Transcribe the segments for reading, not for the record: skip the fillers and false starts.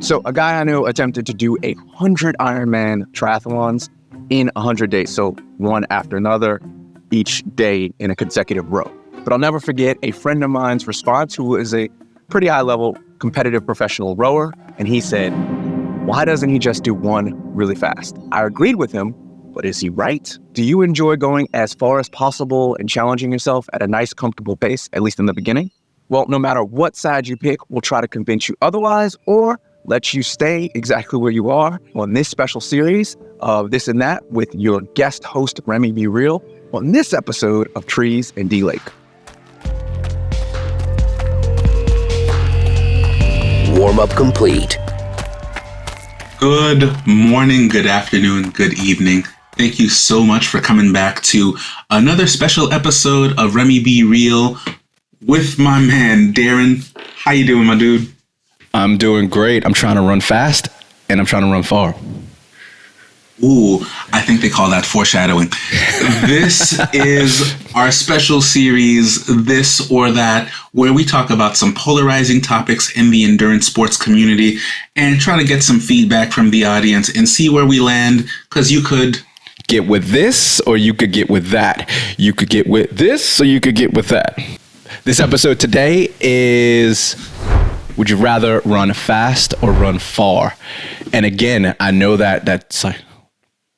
So a guy I know attempted to do 100 Ironman triathlons in 100 days. So one after another, each day in a consecutive row. But I'll never forget a friend of mine's response who is a pretty high-level competitive professional rower. And he said, why doesn't he just do one really fast? I agreed with him, but is he right? Do you enjoy going as far as possible and challenging yourself at a nice, comfortable pace, at least in the beginning? Well, no matter what side you pick, we'll try to convince you otherwise or let you stay exactly where you are on this special series of This and That with your guest host, Remy Be Real, on this episode of Trees and D Lake. Warm-up complete. Good morning, good afternoon, good evening. Thank you so much for coming back to another special episode of Remy Be Real with my man, Darren. How you doing, my dude? I'm doing great. I'm trying to run fast and I'm trying to run far. Ooh, I think they call that foreshadowing. This is our special series, This or That, where we talk about some polarizing topics in the endurance sports community and try to get some feedback from the audience and see where we land, because you could get with this or you could get with that. You could get with this or you could get with that. This episode today is, would you rather run fast or run far? And again, I know that's like,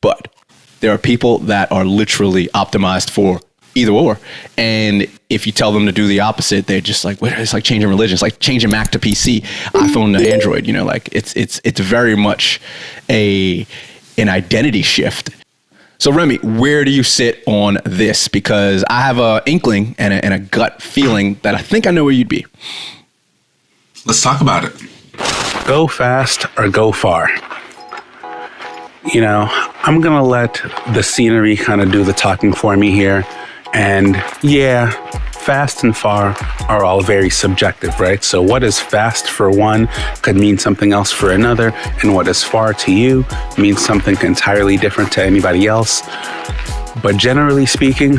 but there are people that are literally optimized for either or. And if you tell them to do the opposite, they're just like, it's like changing religion. It's like changing Mac to PC, iPhone to Android. You know, like it's very much an identity shift. So Remy, where do you sit on this? Because I have an inkling and a gut feeling that I think I know where you'd be. Let's talk about it. Go fast or go far. You know, I'm going to let the scenery kind of do the talking for me here. And yeah, fast and far are all very subjective, right? So what is fast for one could mean something else for another. And what is far to you means something entirely different to anybody else. But generally speaking,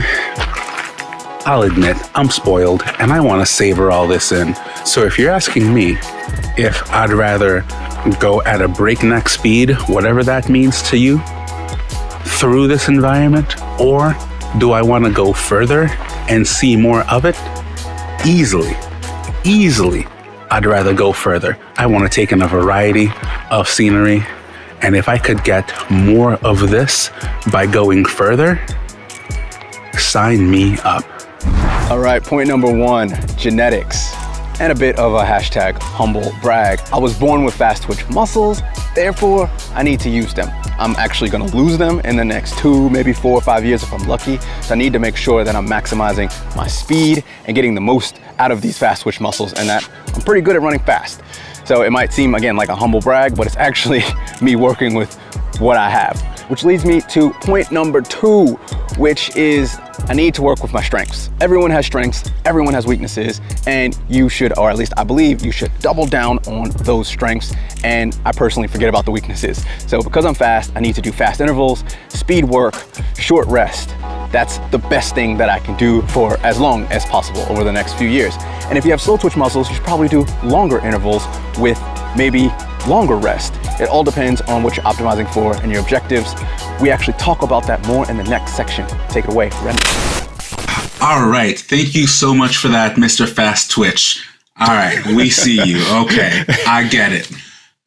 I'll admit I'm spoiled and I want to savor all this in. So if you're asking me if I'd rather go at a breakneck speed, whatever that means to you, through this environment, or do I want to go further and see more of it? Easily, I'd rather go further. I want to take in a variety of scenery, and if I could get more of this by going further, sign me up. All right, point number one, genetics. And a bit of a hashtag humble brag. I was born with fast twitch muscles, therefore I need to use them. I'm actually gonna lose them in the next 2, maybe 4 or 5 years if I'm lucky. So I need to make sure that I'm maximizing my speed and getting the most out of these fast twitch muscles, and that I'm pretty good at running fast. So it might seem, again, like a humble brag, but it's actually me working with what I have. Which leads me to point number 2, which is I need to work with my strengths. Everyone has strengths, everyone has weaknesses, and you should, or at least I believe you should double down on those strengths, and I personally forget about the weaknesses. So because I'm fast, I need to do fast intervals, speed work, short rest. That's the best thing that I can do for as long as possible over the next few years. And if you have slow twitch muscles, you should probably do longer intervals with maybe longer rest. It all depends on what you're optimizing for and your objectives. We actually talk about that more in the next section. Take it away, Remy. All right. Thank you so much for that, Mr. Fast Twitch. All right. We see you. Okay. I get it.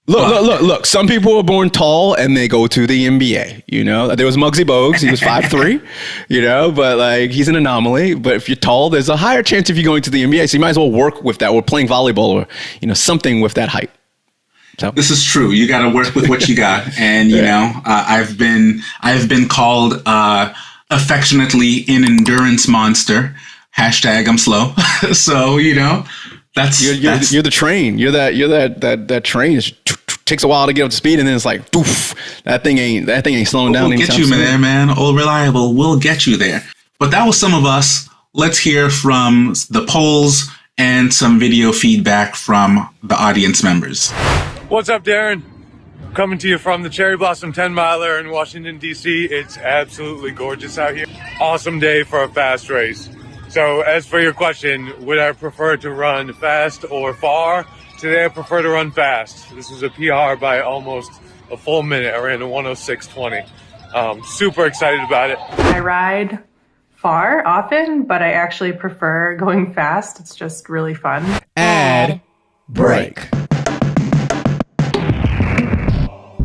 Look. Some people are born tall and they go to the NBA, you know? There was Muggsy Bogues, he was 5'3", you know, but like he's an anomaly. But if you're tall, there's a higher chance of you going to the NBA. So you might as well work with that, or playing volleyball, or, you know, something with that height. So. This is true. You got to work with what you got. And, you know, I've been called affectionately an endurance monster. Hashtag I'm slow. So, you know, you're the train. You're that train. It takes a while to get up to speed, and then it's like, doof, that thing ain't slowing down. We'll get you there, man. All reliable. We'll get you there. But that was some of us. Let's hear from the polls and some video feedback from the audience members. What's up, Darren? Coming to you from the Cherry Blossom 10 miler in Washington, D.C. It's absolutely gorgeous out here. Awesome day for a fast race. So as for your question, would I prefer to run fast or far? Today I prefer to run fast. This was a PR by almost a full minute. I ran a 106.20. Super excited about it. I ride far often, but I actually prefer going fast. It's just really fun. Ad break.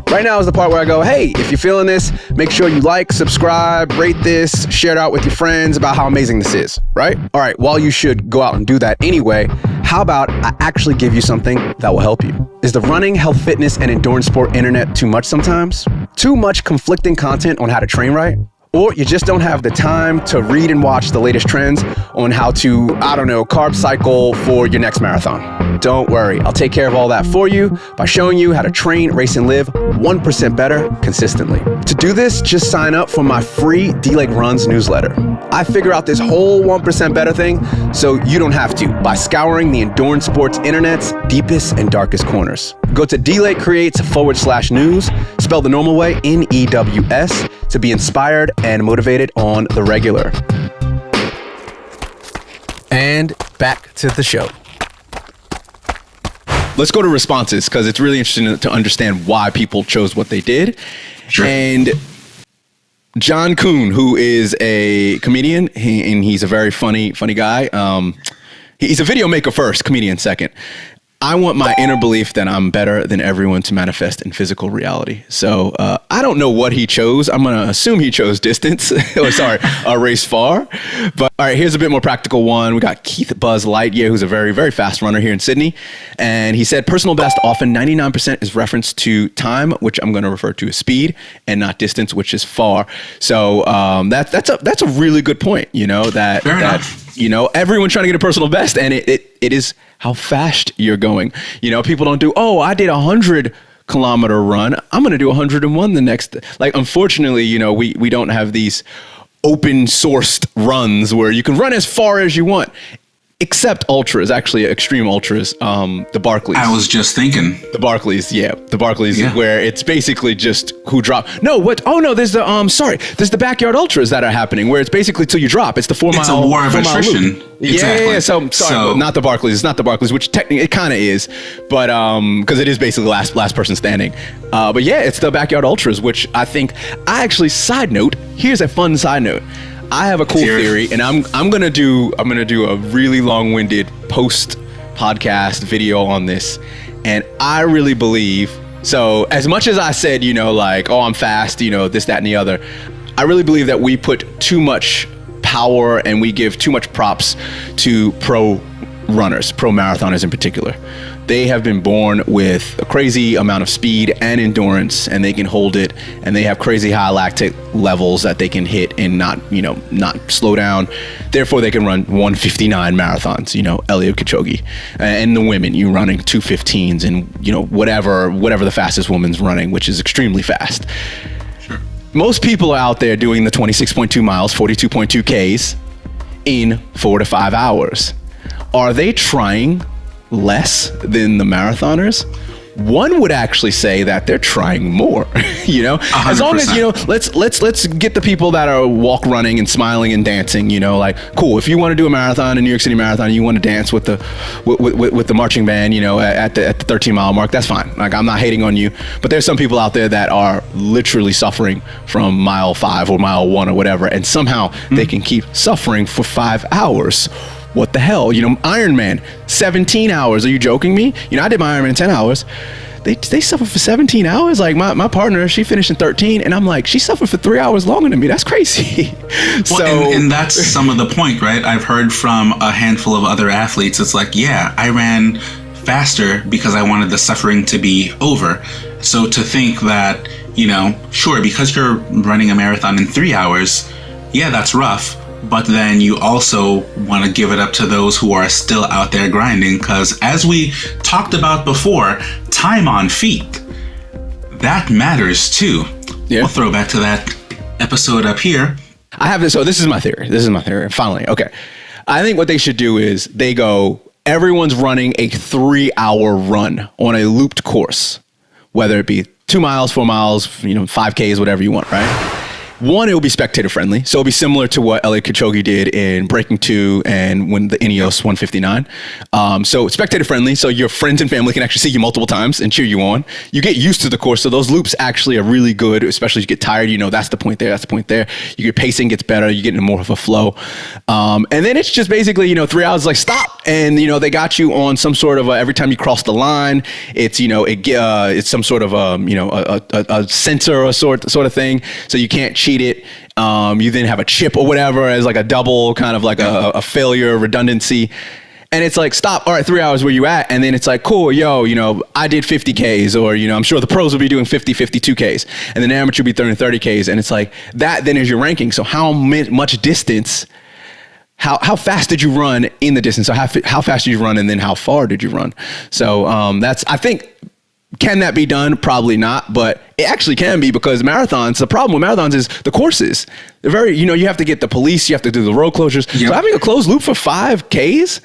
Right now is the part where I go, hey, if you're feeling this, make sure you like, subscribe, rate this, share it out with your friends about how amazing this is, right? All right, while you should go out and do that anyway, how about I actually give you something that will help you? Is the running, health, fitness, and endurance sport internet too much sometimes? Too much conflicting content on how to train right? Or you just don't have the time to read and watch the latest trends on how to, carb cycle for your next marathon. Don't worry, I'll take care of all that for you by showing you how to train, race, and live 1% better consistently. To do this, just sign up for my free D-Lake Runs newsletter. I figure out this whole 1% better thing so you don't have to by scouring the endurance sports internet's deepest and darkest corners. Go to dlakecreates.com/news, spelled the normal way, NEWS, to be inspired and motivated on the regular. And back to the show. Let's go to responses because it's really interesting to understand why people chose what they did. Sure. And John Kuhn, who is a comedian, and he's a very funny guy. He's a video maker first, comedian second. I want my inner belief that I'm better than everyone to manifest in physical reality. So I don't know what he chose. I'm going to assume he chose distance. Race far. But all right, here's a bit more practical one. We got Keith Buzz Lightyear, who's a very, very fast runner here in Sydney. And he said personal best often 99% is reference to time, which I'm going to refer to as speed, and not distance, which is far. So that's a really good point, that everyone's trying to get a personal best, and it is how fast you're going. People don't do, I did 100-kilometer run, I'm going to do 101 the next. Unfortunately, we don't have these open sourced runs where you can run as far as you want. Except ultras, actually extreme ultras, the Barclays. I was just thinking. The Barclays, where it's basically just who drop. No, what? Oh no, there's the backyard ultras that are happening where it's basically till you drop. It's the 4 mile. It's a war of attrition. Exactly. Yeah. So sorry, not the Barclays. It's not the Barclays, which technically it kind of is, but because it is basically last person standing. But yeah, it's the backyard ultras, which I think side note. Here's a fun side note. I have a cool theory, and I'm gonna do a really long-winded post-podcast video on this, and I really believe. So as much as I said, I'm fast, this, that, and the other, I really believe that we put too much power and we give too much props to pro runners, pro marathoners in particular. They have been born with a crazy amount of speed and endurance, and they can hold it, and they have crazy high lactate levels that they can hit and not slow down. Therefore, they can run 1:59 marathons, Eliud Kipchoge. And the women, you running 2:15s and, whatever the fastest woman's running, which is extremely fast. Sure. Most people are out there doing the 26.2 miles, 42.2 Ks in 4 to 5 hours. Are they trying less than the marathoners? One would actually say that they're trying more, 100%. As long as, let's get the people that are walk running and smiling and dancing, cool. If you want to do a marathon, a New York City marathon, you want to dance with the marching band, at the 13-mile mark, that's fine. I'm not hating on you, but there's some people out there that are literally suffering from mile 5 or mile 1 or whatever, and somehow they can keep suffering for 5 hours. What the hell? Ironman, 17 hours. Are you joking me? I did my Ironman 10 hours. They suffer for 17 hours. Like my partner, she finished in 13, and I'm like, she suffered for 3 hours longer than me. That's crazy. And that's some of the point, right? I've heard from a handful of other athletes. It's like, yeah, I ran faster because I wanted the suffering to be over. So to think that, sure, because you're running a marathon in 3 hours, yeah, that's rough. But then you also want to give it up to those who are still out there grinding, because as we talked about before, time on feet, that matters too. Yeah. We'll throw back to that episode up here. I have this. So this is my theory. Finally. Okay. I think what they should do is everyone's running a 3-hour run on a looped course, whether it be 2 miles, 4 miles, 5Ks, whatever you want, right? One, it will be spectator friendly. So it'll be similar to what Eliud Kipchoge did in Breaking 2 and when the Ineos 159. So spectator friendly. So your friends and family can actually see you multiple times and cheer you on. You get used to the course. So those loops actually are really good, especially as you get tired. You know, that's the point there. That's the point there. Your pacing gets better. You get into more of a flow. And then it's just basically, you know, 3 hours like stop. And, you know, they got you on some sort of every time you cross the line, it's, you know, it's some sort of, you know, a sensor or sort of thing. So you can't cheat it. You then have a chip or whatever as like a double kind of like a failure redundancy. And it's like, stop. All right, 3 hours, where you at? And then it's like, cool, yo, you know, I did 50 Ks, or, you know, I'm sure the pros will be doing 50, 52 Ks. And then the amateur will be 30 Ks. And it's like, that then is your ranking. So how much distance, how fast did you run in the distance? So how fast did you run, and then how far did you run? So that's, I think, can that be done? Probably not, but it actually can be, because marathons, the problem with marathons is the courses. They're very, you know, you have to get the police, you have to do the road closures. Yep. So having a closed loop for 5 Ks,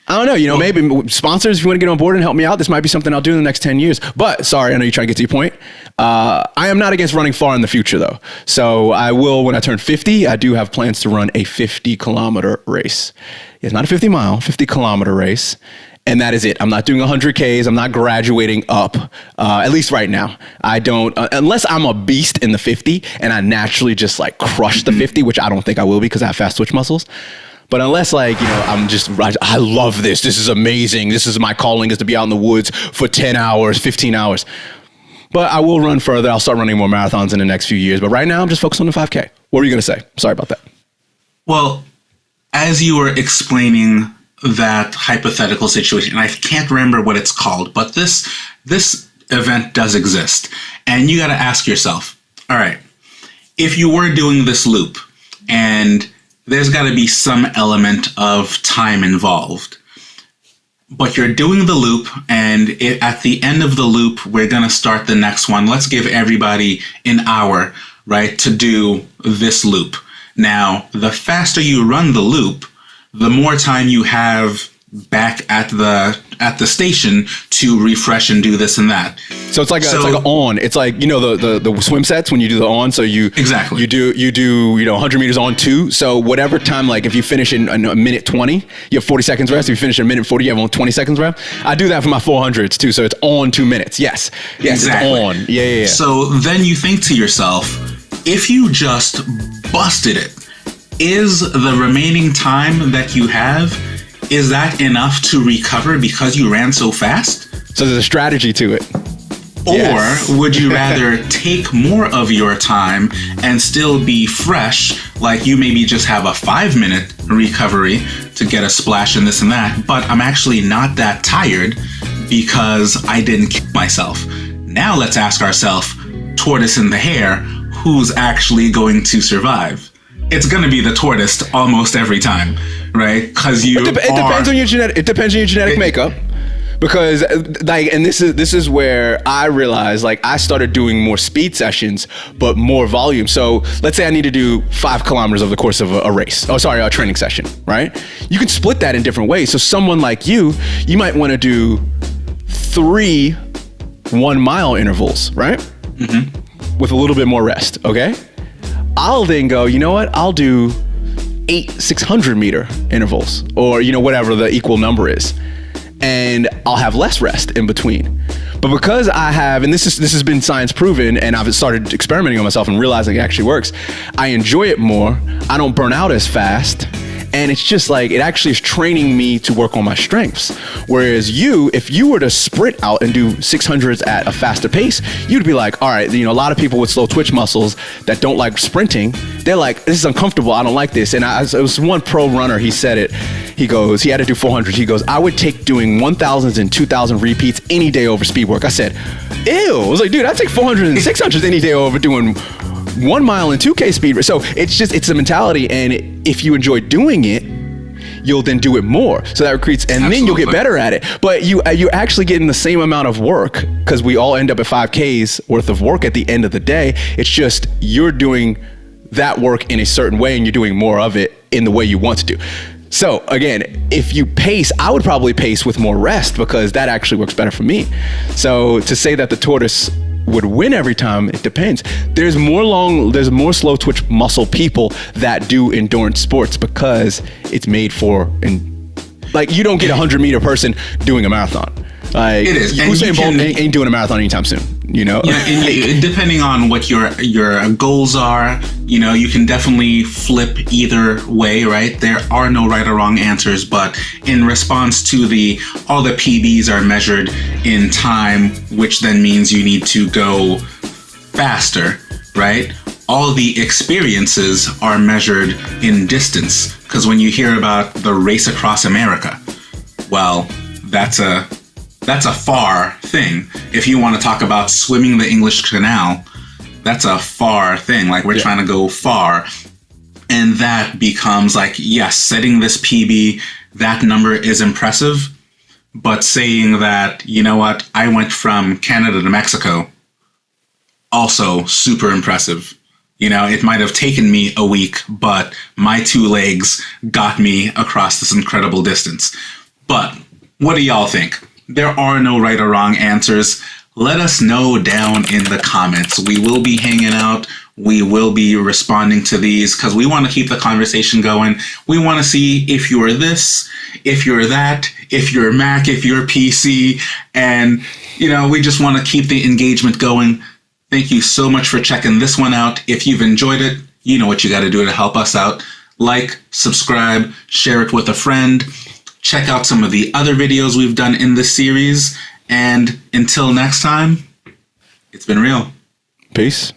I don't know, you know, maybe sponsors, if you want to get on board and help me out, this might be something I'll do in the next 10 years. But sorry, I know you're trying to get to your point. I am not against running far in the future though. So I will, when I turn 50, I do have plans to run a 50-kilometer race. It's not a 50-mile, 50-kilometer race. And that is it. I'm not doing 100 Ks. I'm not graduating up, at least right now. I don't, unless I'm a beast in the 50 and I naturally just like crush the 50, which I don't think I will be because I have fast twitch muscles. But unless, like, you know, I love this. This is amazing. This is my calling, is to be out in the woods for 10 hours, 15 hours. But I will run further. I'll start running more marathons in the next few years. But right now I'm just focused on the 5K. What were you going to say? Sorry about that. Well, as you were explaining that hypothetical situation, and I can't remember what it's called, but this event does exist. And you got to ask yourself, all right, if you were doing this loop, and there's got to be some element of time involved, but you're doing the loop, and at the end of the loop, we're going to start the next one. Let's give everybody an hour, right, to do this loop. Now, the faster you run the loop, the more time you have back at the station to refresh and do this and that. So it's like an on. It's like, you know, the swim sets when you do the on. So you do you know 100 meters on 2. So whatever time, like if you finish in a minute 20, you have 40 seconds rest. If you finish in a minute 40, you have only 20 seconds rest. I do that for my 400s too. So it's on 2 minutes. Yes, exactly. It's on. Yeah. So then you think to yourself, if you just busted it, is the remaining time that you have, is that enough to recover because you ran so fast? So there's a strategy to it. Or would you rather take more of your time and still be fresh, like you maybe just have a 5-minute recovery to get a splash and this and that, but I'm actually not that tired because I didn't kill myself. Now let's ask ourselves, tortoise and the hare, who's actually going to survive? It's going to be the tortoise almost every time, right? Because it depends on your genetic makeup. Because like, and this is where I realized, like, I started doing more speed sessions, but more volume. So let's say I need to do 5 kilometers over the course of a race. A training session, right? You can split that in different ways. So someone like you might want to do 3 1-mile intervals, right? Mm-hmm. With a little bit more rest. Okay. I'll then go, you know what? I'll do 8 600-meter intervals, or, you know, whatever the equal number is. And I'll have less rest in between. But because I have, and this has been science proven, and I've started experimenting on myself and realizing it actually works, I enjoy it more. I don't burn out as fast. And it's just like, it actually is training me to work on my strengths. Whereas if you were to sprint out and do 600s at a faster pace, you'd be like, all right, you know, a lot of people with slow twitch muscles that don't like sprinting, they're like, this is uncomfortable, I don't like this. And it was one pro runner, he said it, he had to do 400. He goes, I would take doing 1,000s and 2,000 repeats any day over speed work. I said, ew. I was like, dude, I take 400s and 600s any day over doing 1 mile and 2K speed. So it's a mentality, and if you enjoy doing it, you'll then do it more. So that recruits, and Absolutely. Then you'll get better at it. But you're actually getting the same amount of work, because we all end up at 5Ks worth of work at the end of the day. It's just you're doing that work in a certain way, and you're doing more of it in the way you want to do. So again, if you pace, I would probably pace with more rest, because that actually works better for me. So to say that the tortoise would win every time. It depends. There's more slow twitch muscle people that do endurance sports because it's made for, and like you don't get a 100-meter person doing a marathon. Like, it is. Usain Bolt ain't doing a marathon anytime soon, you know? Yeah, and depending on what your goals are, you know, you can definitely flip either way, right? There are no right or wrong answers, but in response to all the PBs are measured in time, which then means you need to go faster, right? All the experiences are measured in distance, because when you hear about the race across America, well, that's a far thing. If you want to talk about swimming the English Canal, that's a far thing. Like, we're trying to go far. And that becomes like, yes, setting this PB, that number is impressive. But saying that, you know what, I went from Canada to Mexico, also super impressive. You know, it might have taken me a week, but my 2 legs got me across this incredible distance. But what do y'all think? There are no right or wrong answers. Let us know down in the comments. We will be hanging out. We will be responding to these because we want to keep the conversation going. We want to see if you're this, if you're that, if you're Mac, if you're PC. And, you know, we just want to keep the engagement going. Thank you so much for checking this one out. If you've enjoyed it, you know what you got to do to help us out. Like, subscribe, share it with a friend. Check out some of the other videos we've done in this series. And until next time, it's been real. Peace.